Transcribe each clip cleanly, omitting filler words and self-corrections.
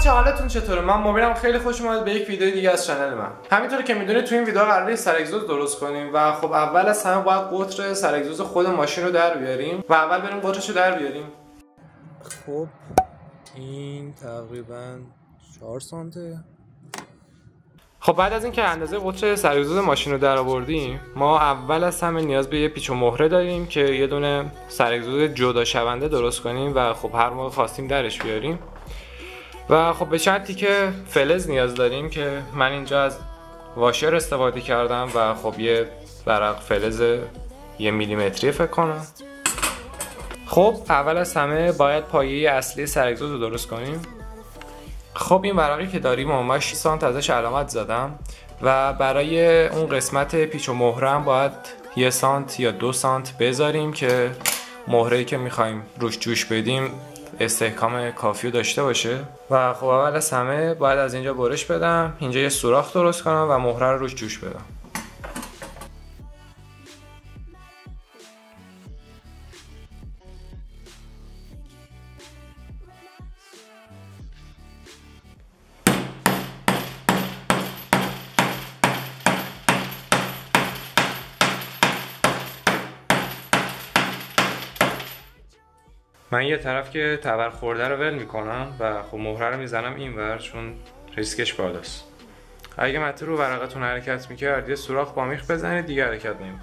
بچه‌ها حالتون چطوره؟ من مبینم خیلی خوش اومدید به یک ویدیو دیگه از کانال من. همینطوری که میدونید تو این ویدیو قراره سر اگزوز درست کنیم و خب اول از همه باید قطر سر اگزوز خود ماشین رو در بیاریم و اول بریم قطرش رو در بیاریم. خب این تقریبا 4 سانته. خب بعد از اینکه اندازه قطر سر اگزوز ماشین رو در آوردیم، ما اول از همه نیاز به یه پیچ و مهره داریم که یه دونه سر اگزوز جدا شونده درست کنیم و خب هر موقع خواستیم درش بیاریم. و خب به چند تیکه فلز نیاز داریم که من اینجا از واشر استفاده کردم و خب یه ورق فلز 1 میلیمتری فکر کنم. خب اول از همه باید پایه اصلی سر اگزوز رو درست کنیم. خب این ورقی که داریم من 6 سانت ازش علامت زدم و برای اون قسمت پیچ و مهره هم باید 1 سانت یا 2 سانت بذاریم که مهره‌ای که می‌خوایم روش جوش بدیم استحکام کافی رو داشته باشه. و خب اول از همه باید از اینجا برش بدم، اینجا یه سوراخ درست کنم و مهره رو روش جوش بدم. من یه طرف که تبر خورده رو ول میکنم و خب مهره رو میزنم اینور چون ریسکش بالاست. اگه مته رو ورقتون حرکت میکرد یه سوراخ با میخ بزنید دیگه حرکت نمیکنه.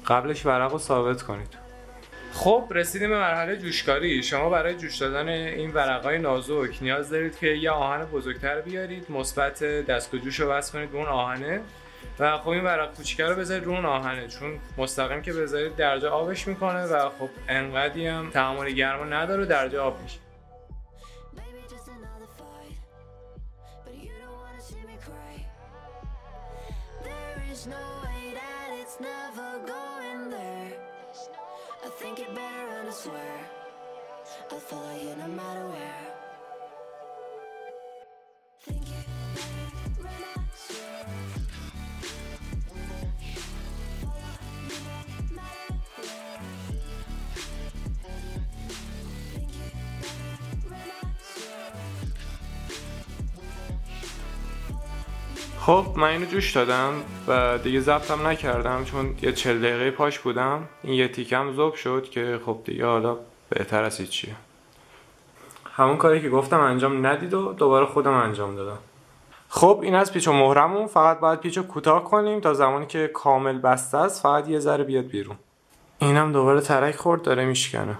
قبلش ورق رو ثابت کنید. خب رسیدیم به مرحله جوشکاری. شما برای جوش دادن این ورقای نازک نیاز دارید که یه آهن بزرگتر بیارید، مثبت دستگاه جوش رو وصل کنید به اون آهنه و خب این ورق کوچیک رو بذارید رو اون آهنه، چون مستقیم که بذارید درجه آبش میکنه و خب انقدی هم تعامل گرما نداره درجه آب میشه. خب من اینو جوش دادم و دیگه ضبطم نکردم چون یه 40 دقیقه پاش بودم. این یه تیکم ذوب شد که خب دیگه حالا بهتر از هیچیه. همون کاری که گفتم انجام ندید و دوباره خودم انجام دادم. خب این از پیچ و مهرمون. فقط باید پیچو کوتاه کنیم تا زمانی که کامل بسته است فقط یه ذره بیاد بیرون. اینم دوباره ترک خورد داره میشکنه.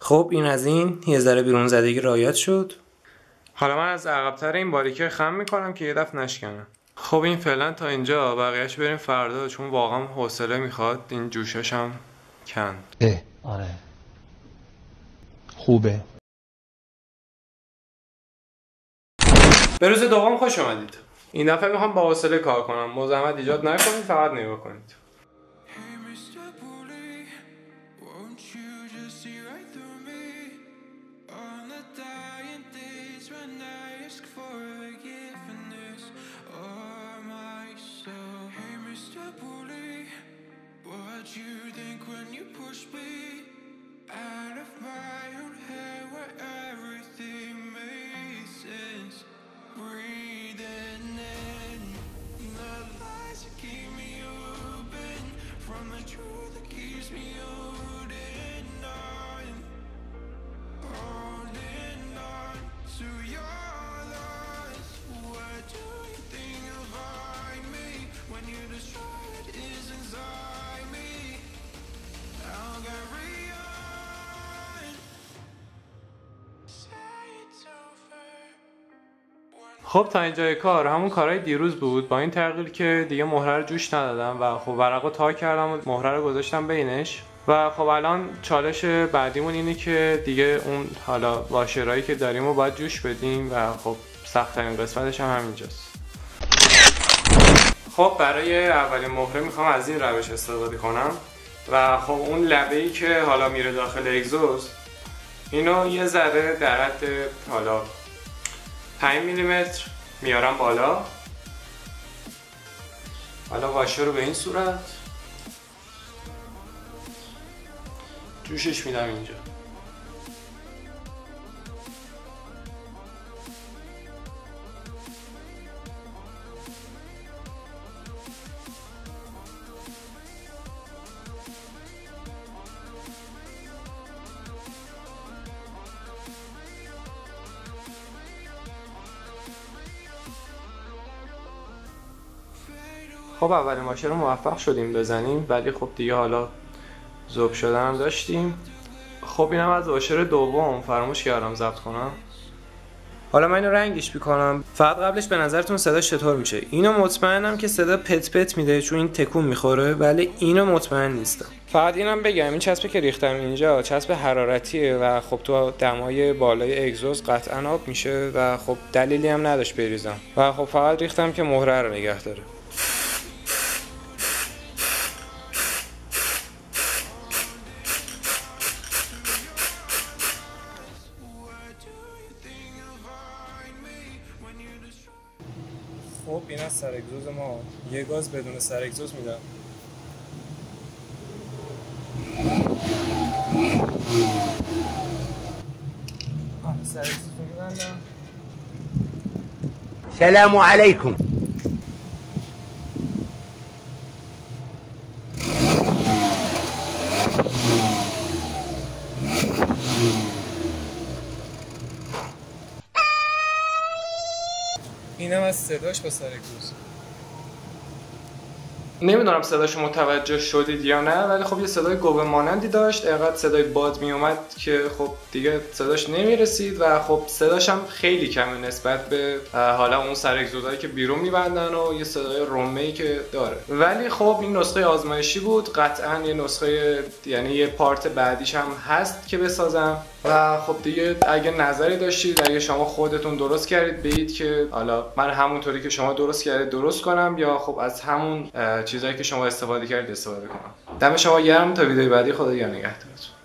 خب این از این یه ذره بیرون زدگی رعایت شد. حالا من از عقب‌تر این باریکه خم میکنم که یه دفعه نشکنه. خب این فعلا تا اینجا، بقیه‌اش بریم فردا چون واقعا حوصله میخواد. این جوشش هم کند. آره خوبه. به روز دوم خوش اومدید. این دفعه میخوام با حوصله کار کنم. مزاحمت ایجاد نکنید، فقط نگاه کنید. خب تا اینجای کار همون کارهای دیروز بود، با این تغییر که دیگه مهره رو جوش ندادم و خب ورقو تا کردم و مهره رو گذاشتم بینش. و خب الان چالش بعدیمون اینه که دیگه اون حالا واشرایی که داریم رو باید جوش بدیم و خب سخت‌ترین قسمتش هم همینجاست. خب برای اولین مهره میخوام از این روش استفاده کنم و خب اون لبه‌ای که حالا میره داخل اگزوز اینو یه ذره در حد حالا 5 میلیمتر میارم بالا. حالا واشه رو به این صورت جوشش میدم اینجا. خب اولین واشه رو موفق شدیم بزنیم، ولی خب دیگه حالا ذوب شدن هم داشتیم. خب اینم از واشه دوم، فراموش کردم ضبط کنم. حالا من اینو رنگش میکنم. فقط قبلش به نظرتون صداش چطور میشه؟ اینو مطمئنم که صدا پت پت میده چون این تکون میخوره، ولی اینو مطمئن نیستم. فقط اینم بگم این چسبی که ریختم اینجا چسب حرارتیه و خب تو دمای بالای اگزوز قطعا آب میشه و خب دلیلی هم نداشت بریزم و خب فقط ریختم که مهره رو نگه داره. خب این از سر اگزوز ما. یه گاز بدون سر اگزوز میدم. سر اگزوز میدم. سلام علیکم. اینم از صداش با سر اگزوز. نمیدونم صداشو متوجه شدید یا نه، ولی خب یه صدای گوه مانندی داشت، اینقدر صدای باد میومد که خب دیگه صداش نمیرسید و خب صداش هم خیلی کمه نسبت به حالا اون سر اگزوزایی که بیرون میبندن و یه صدای رمه‌ای که داره. ولی خب این نسخه آزمایشی بود، قطعا یه نسخه یعنی یه پارت بعدیش هم هست که بسازم و خب دیگه اگه نظری داشتید، اگه شما خودتون درست کردید بگید که حالا من همونطوری که شما درست کردید درست کنم یا خب از همون چیزایی که شما استفاده کردید استفاده کنم. دم شما گرم، تا ویدیو بعدی خدا نگهدارتون.